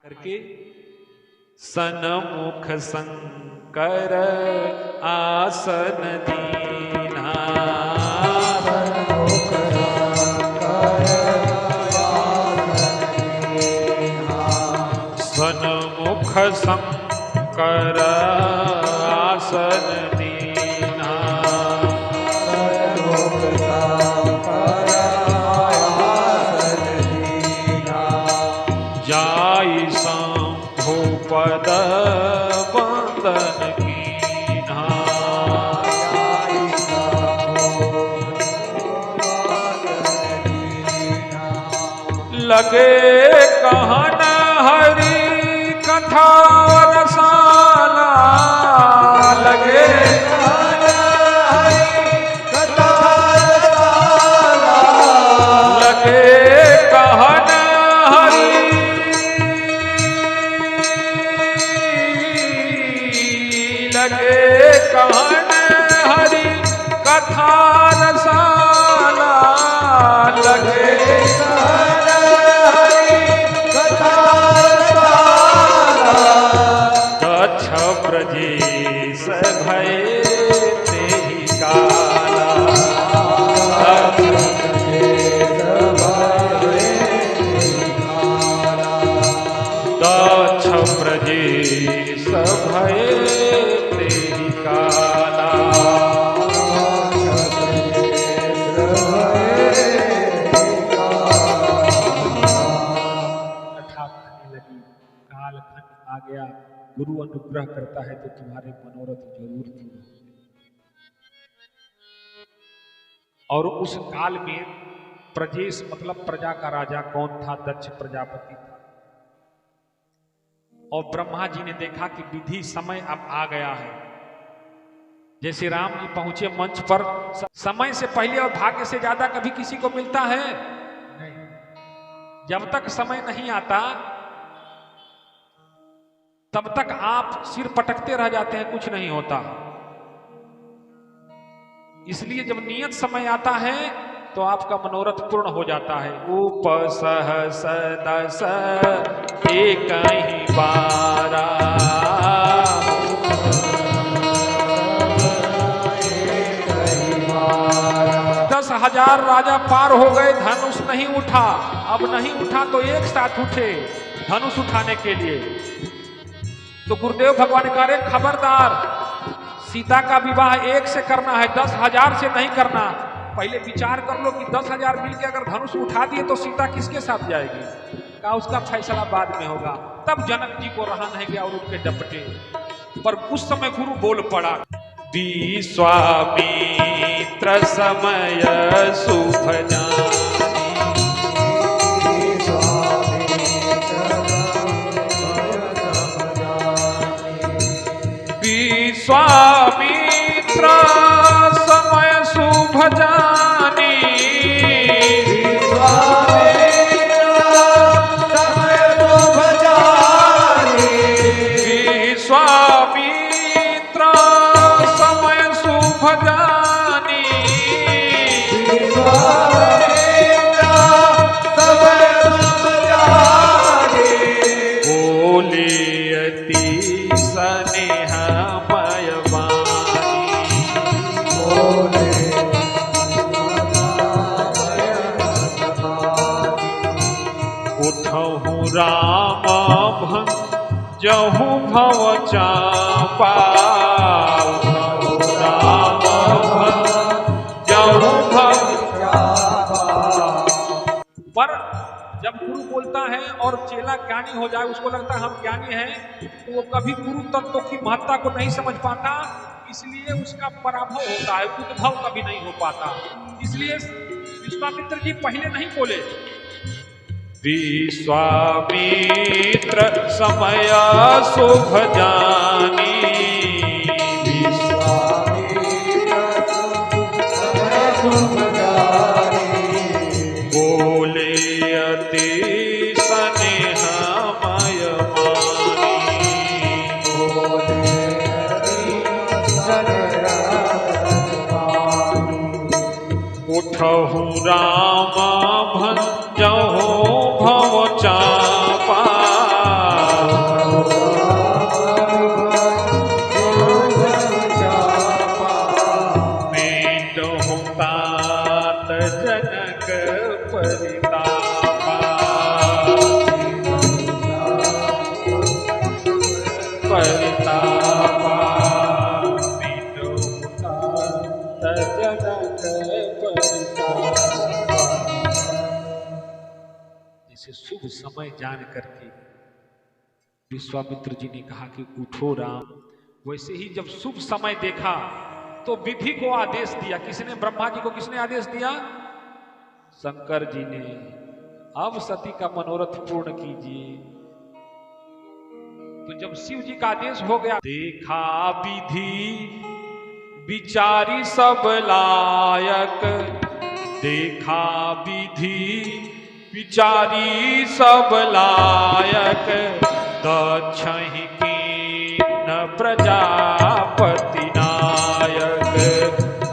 करके सनमुख शंकर आसन दीना। सनमुख शंकर आसन दीना। जाई शंभु पद वंदन कीन्हा। लगे कहन हरि कथा रसाला। लगे कहन हरि कथा रसाला। लगे कहन लगे कहन हरि कथा रसाला। लगे कहन हरि कथा रसाला। दक्ष ब्रजेश भय तेहि काला। दक्ष ब्रजेश भय तेहि काला। कथा कहने लगी, कालखंड आ गया। गुरु अनुग्रह करता है तो तुम्हारे मनोरथ जरूर पूर्ण होते। और उस काल में प्रजेश मतलब प्रजा का राजा कौन था? दक्ष प्रजापति था। और ब्रह्मा जी ने देखा कि विधि समय अब आ गया है। जैसे राम जी पहुंचे मंच पर, समय से पहले और भाग्य से ज्यादा कभी किसी को मिलता है नहीं। जब तक समय नहीं आता तब तक आप सिर पटकते रह जाते हैं, कुछ नहीं होता। इसलिए जब नियत समय आता है तो आपका मनोरथ पूर्ण हो जाता है। उपसहस दस एक ही बारा। 10,000 राजा पार हो गए, धनुष नहीं उठा। अब नहीं उठा तो एक साथ उठे धनुष उठाने के लिए। तो गुरुदेव भगवान कह रहे खबरदार, सीता का विवाह एक से करना है, 10,000 से नहीं करना। पहले विचार कर लो कि 10,000 मिलके अगर धनुष उठा दिए तो सीता किसके साथ जाएगी? का उसका फैसला बाद में होगा। तब जनक जी को रहा नहीं गया और उनके डपटे। पर उस समय गुरु बोल पड़ा, विश्वामित्र समय शुभ जानी। विश्वामित्र समय शुभ जानी। विश्वामित्र समय शुभ जानी। बोले अति स्नेहमय वाणी। उठहु राम भंजहु भव चापा। उठहु राम भंजहु भव चापा। पर जब गुरु बोलता है और चेला ज्ञानी हो जाए, उसको लगता है हम ज्ञानी हैं, तो वो कभी गुरु तत्व की महत्ता को नहीं समझ पाता। इसलिए उसका पराभव होता है, उद्भव कभी नहीं हो पाता। इसलिए विश्वामित्र जी पहले नहीं बोले। विश्वामित्र समय शुभ जानी। बोले अति स्नेहमय वाणी। उठहु राम भंजहु भव चापा। शुभ समय जान करके विश्वामित्र जी ने कहा कि उठो राम। वैसे ही जब शुभ समय देखा तो विधि को आदेश दिया। किसने? ब्रह्मा जी को किसने आदेश दिया? शंकर जी ने। अब सती का मनोरथ पूर्ण कीजिए। तो जब शिव जी का आदेश हो गया, देखा विधि विचारी सब लायक, देखा विधि विचारी सब लायक, दक्षहि कीन प्रजापति नायक,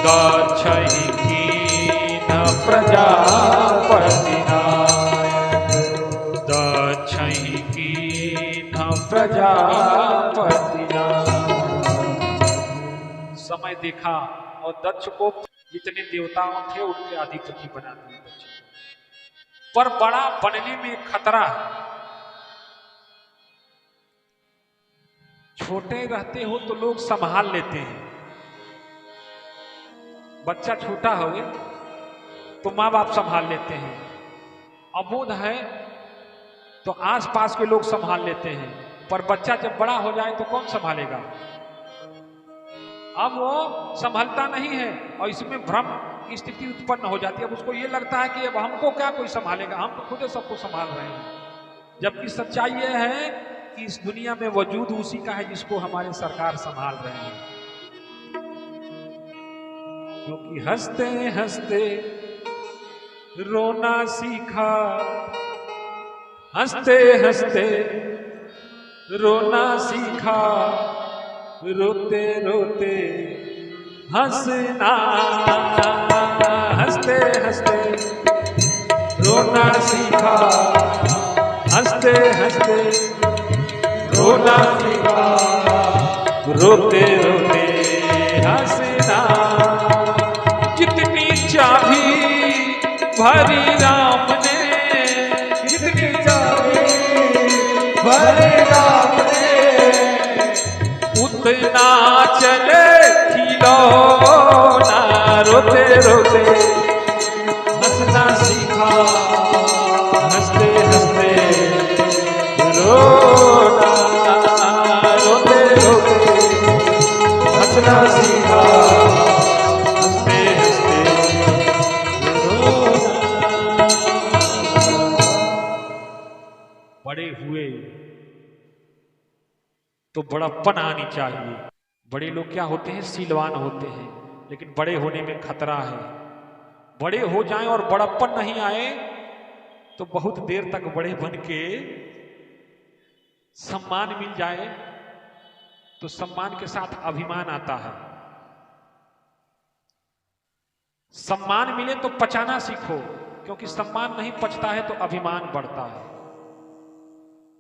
दक्षहि कीन प्रजापति नायक, दक्षहि कीन प्रजापति नायक। समय देखा और दक्ष को जितने देवताओं थे उनके अधिपति बना दिए दक्ष। पर बड़ा बनने में खतरा है। छोटे रहते हो तो लोग संभाल लेते हैं। बच्चा छोटा हो तो माँ बाप संभाल लेते हैं। अबोध है तो आसपास के लोग संभाल लेते हैं। पर बच्चा जब बड़ा हो जाए तो कौन संभालेगा? अब वो संभलता नहीं है और इसमें भ्रम की स्थिति उत्पन्न हो जाती है। अब उसको ये लगता है कि अब हमको क्या कोई संभालेगा, हम तो खुद सबको संभाल रहे हैं। जबकि सच्चाई ये है कि इस दुनिया में वजूद उसी का है जिसको हमारे सरकार संभाल रहे हैं। क्योंकि हंसते हंसते रोना सीखा, हंसते हंसते रोना सीखा, रोते रोते हंसना, हंसते हंसते रोना सीखा, हंसते हंसते रोना सीखा, रोते रोते हंसना। जितनी चाबी भरी राम ने, जितनी चाबी भरी राम ने, उतना चले खिलौना। रोते रोते हंसना सीखा, हंसते हंसते रोना, रोते रोते हंसना सीखा, हंसते हंसते रोना। बड़े हुए तो बड़प्पन आनी चाहिए। बड़े लोग क्या होते हैं? सीलवान होते हैं। लेकिन बड़े होने में खतरा है। बड़े हो जाएं और बड़प्पन नहीं आए तो बहुत देर तक बड़े बन के सम्मान मिल जाए तो सम्मान के साथ अभिमान आता है। सम्मान मिले तो पचाना सीखो, क्योंकि सम्मान नहीं पचता है तो अभिमान बढ़ता है।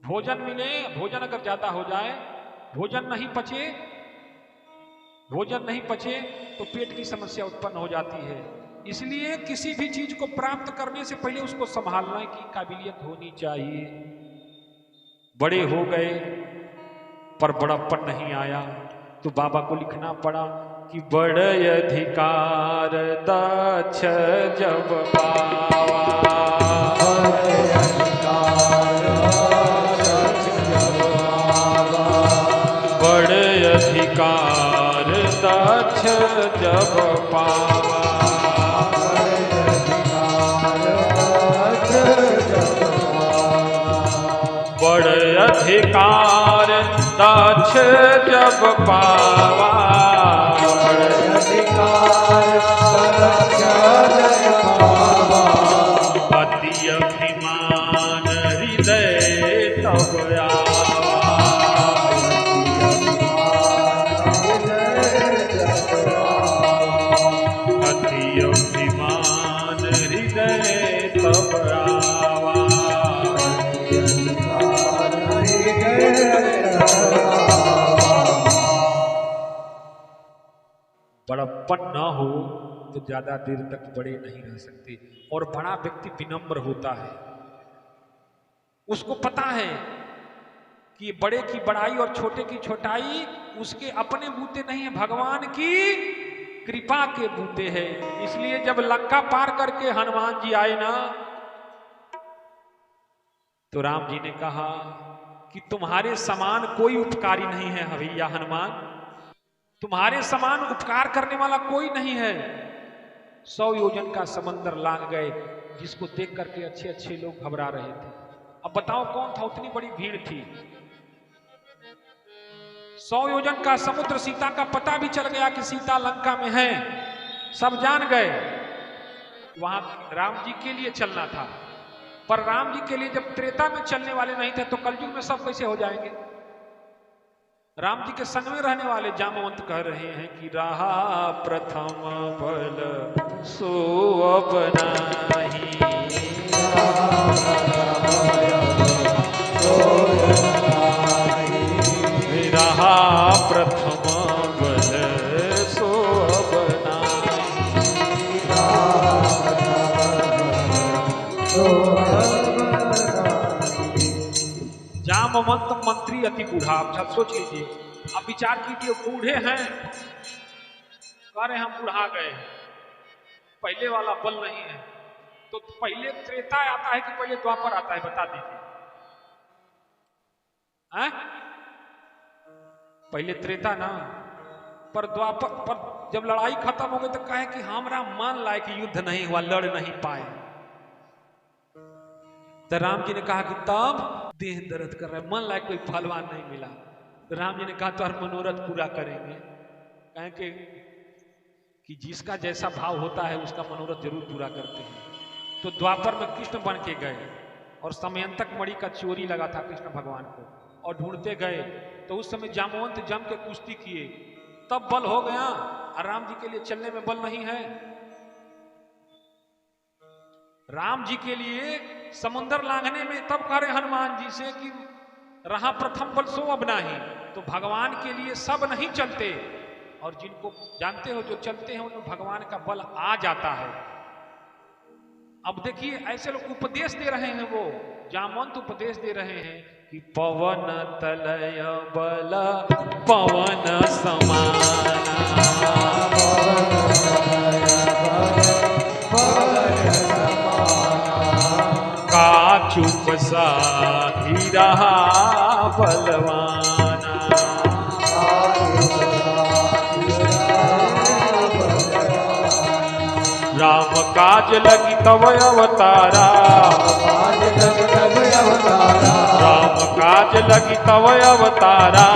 भोजन मिले, भोजन अगर ज्यादा हो जाए, भोजन नहीं पचे तो पेट की समस्या उत्पन्न हो जाती है। इसलिए किसी भी चीज को प्राप्त करने से पहले उसको संभालने की काबिलियत होनी चाहिए। बड़े हो गए पर बड़प्पन नहीं आया तो बाबा को लिखना पड़ा कि बड़े अधिकार दक्ष जब पावा, बड़े अधिकार दक्ष जब पावा, बड़े अधिकार दक्ष जब पावा, बड़े अधिकार दक्ष जब पावा, पति अभिमान हृदय तब बड़प्पन न हो तो ज्यादा देर तक बड़े नहीं रह सकते। और बड़ा व्यक्ति विनम्र होता है। उसको पता है कि बड़े की बड़ाई और छोटे की छोटाई उसके अपने बूते नहीं है, भगवान की कृपा के बूते हैं। इसलिए जब लंका पार करके हनुमान जी आए ना तो राम जी ने कहा कि तुम्हारे समान कोई उपकारी नहीं है भैया हनुमान, तुम्हारे समान उपकार करने वाला कोई नहीं है। 100 योजन का समंदर लांग गए, जिसको देख करके अच्छे अच्छे लोग घबरा रहे थे। अब बताओ कौन था, उतनी बड़ी भीड़ थी। 100 योजन का समुद्र, सीता का पता भी चल गया कि सीता लंका में है, सब जान गए। वहां राम जी के लिए चलना था, पर राम जी के लिए जब त्रेता में चलने वाले नहीं थे तो कलयुग में सब कैसे हो जाएंगे। राम जी के संग में रहने वाले जामवंत कह रहे हैं कि रहा प्रथम बल सो अब नाही, रहा प्रथम बल सो अब जामवंत मंत्री अति बूढ़ा। आप सोच लीजिए, आप विचार कीजिए, बूढ़े हैं, कह रहे हम बुढ़ा गए, पहले वाला बल नहीं है। तो पहले त्रेता आता है कि पहले द्वापर आता है, बता दीजिए। पहले त्रेता ना, पर द्वापर, पर जब लड़ाई खत्म हो गई तो कहे कि हमारा मान लायक युद्ध नहीं हुआ, लड़ नहीं पाए। तो राम जी ने कहा कि तब देह दर्द कर रहा है, मन लायक कोई फलवान नहीं मिला। तो राम जी ने कहा तो मनोरथ पूरा करेंगे, कहें कि जिसका जैसा भाव होता है उसका मनोरथ जरूर पूरा करते हैं। तो द्वापर में कृष्ण बन के गए और समयंतक मणि का चोरी लगा था कृष्ण भगवान को, और ढूंढते गए। तो उस समय जामवंत जम के कुश्ती किए, तब बल हो गया। और राम जी के लिए चलने में बल नहीं है। राम जी के लिए समुद्र लांघने में तब कह रहे हनुमान जी से कि रहा प्रथम बल सो अब नाही। तो भगवान के लिए सब नहीं चलते, और जिनको जानते हो जो चलते हैं उनमें भगवान का बल आ जाता है। अब देखिए ऐसे लोग उपदेश दे रहे हैं, वो जामवंत उपदेश दे रहे हैं कि पवन तलय बल पवन समाना, का चुप सा ही रहा बलवाना। राम काज लगी तव अवतारा, राम काज लगी तव अवतारा,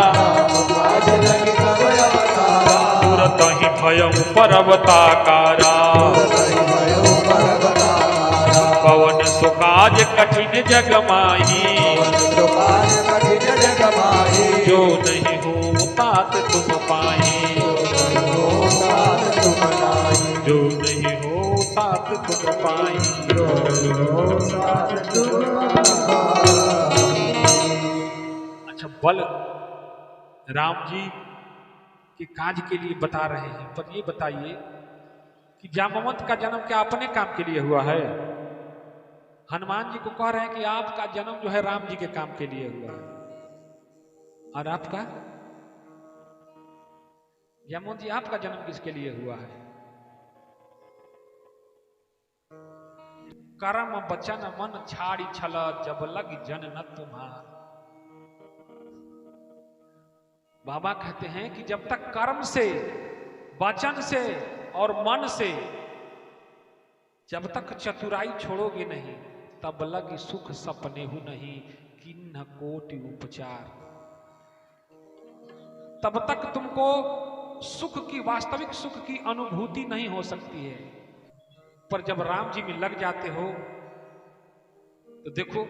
तुरत ही भयं परवताकारा। पवन सुकाज कठिन जग माही, जो नहीं हो तात तुम पाई, जो नहीं हो तात तुम पाई। अच्छा, बल राम जी के काज के लिए बता रहे हैं, पर ये बताइए कि जामवंत का जन्म क्या अपने काम के लिए हुआ है? हनुमान जी को कह रहे हैं कि आपका जन्म जो है राम जी के काम के लिए हुआ है, और आपका जामवंत जी आपका जन्म किसके लिए हुआ है? कर्म बचन मन छाड़ी छल, जब लग जन न तुम्हार। बाबा कहते हैं कि जब तक कर्म से, वचन से और मन से जब तक चतुराई छोड़ोगे नहीं, तब लग सुख सपने हु नहीं, किन्ह कोटि उपचार। तब तक तुमको सुख की, वास्तविक सुख की अनुभूति नहीं हो सकती है। पर जब राम जी में लग जाते हो तो देखो,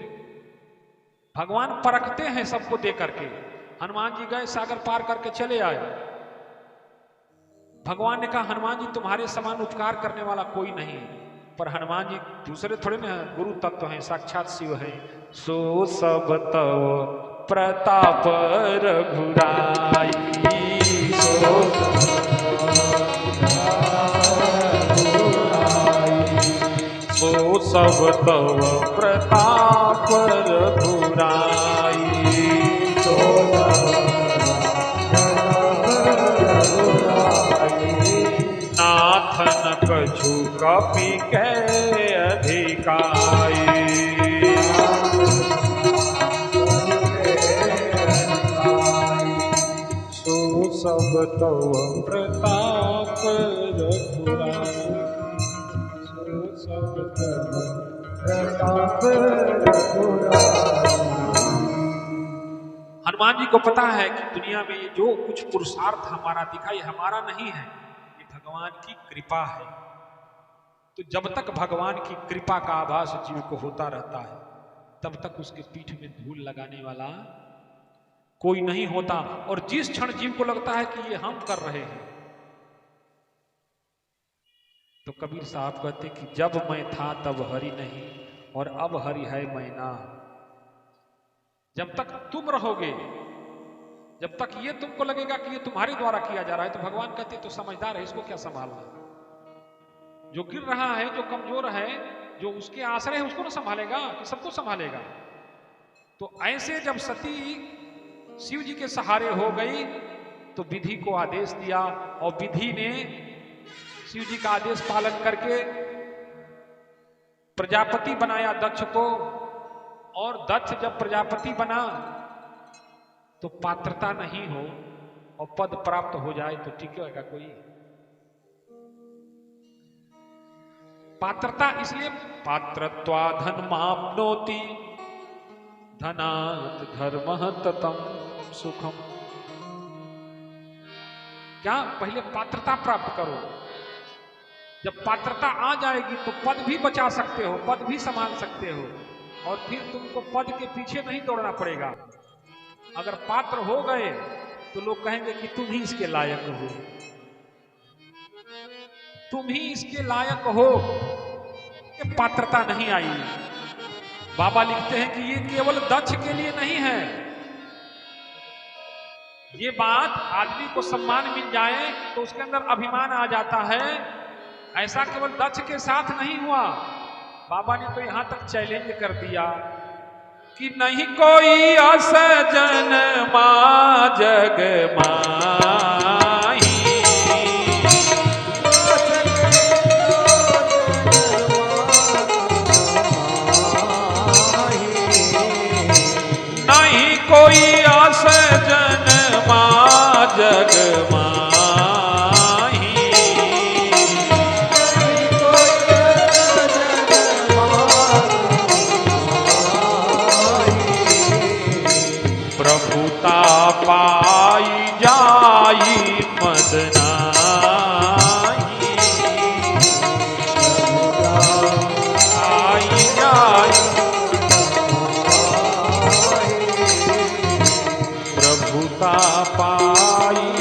भगवान परखते हैं सबको दे करके। हनुमान जी गए, सागर पार करके चले आए। भगवान ने कहा हनुमान जी तुम्हारे समान उपकार करने वाला कोई नहीं है। पर हनुमान जी दूसरे थोड़े ना, गुरु तत्व हैं, साक्षात शिव हैं। सो सब तव प्रताप रघुराई, सो सब तव प्रताप रघुराई। नाथन कछु कपि के अधिकाई, सब तव प्रताप रघुराई, सो सब तव प्रताप रघुराई। हनुमान जी को पता है कि दुनिया में ये जो कुछ पुरुषार्थ हमारा दिखाई हमारा नहीं है, ये भगवान की कृपा है। तो जब तक भगवान की कृपा का आभास जीव को होता रहता है तब तक उसके पीठ में धूल लगाने वाला कोई नहीं होता। और जिस क्षण जीव को लगता है कि ये हम कर रहे हैं, तो कबीर साहब कहते कि जब मैं था तब हरि नहीं और अब हरि है मैं ना। जब तक तुम रहोगे, जब तक ये तुमको लगेगा कि ये तुम्हारे द्वारा किया जा रहा है, तो भगवान कहते तो समझदार है, इसको क्या संभालना। जो गिर रहा है, जो कमजोर है, जो उसके आश्रय है, उसको ना संभालेगा कि सबको संभालेगा। तो ऐसे जब सती शिव जी के सहारे हो गई तो विधि को आदेश दिया और विधि ने शिव जी का आदेश पालन करके प्रजापति बनाया दक्ष को। और दक्ष जब प्रजापति बना तो पात्रता नहीं हो और पद प्राप्त हो जाए तो ठीक होगा कोई। पात्रता इसलिए पात्रत्वा धनमाप्नोति धनात् धर्मः ततं सुखम। क्या पहले पात्रता प्राप्त करो, जब पात्रता आ जाएगी तो पद भी बचा सकते हो, पद भी संभाल सकते हो और फिर तुमको पद के पीछे नहीं दौड़ना पड़ेगा। अगर पात्र हो गए तो लोग कहेंगे कि तुम ही इसके लायक हो, तुम ही इसके लायक हो। ये पात्रता नहीं आई। बाबा लिखते हैं कि ये केवल दक्ष के लिए नहीं है। ये बात आदमी को सम्मान मिल जाए तो उसके अंदर अभिमान आ जाता है, ऐसा केवल दक्ष के साथ नहीं हुआ। बाबा ने तो यहां तक चैलेंज कर दिया कि नहीं कोई असजन मा जग माही, नहीं कोई असजन मा जग माही, प्रभुता पाई जाई मद नाही, आई जाई प्रभुता पाई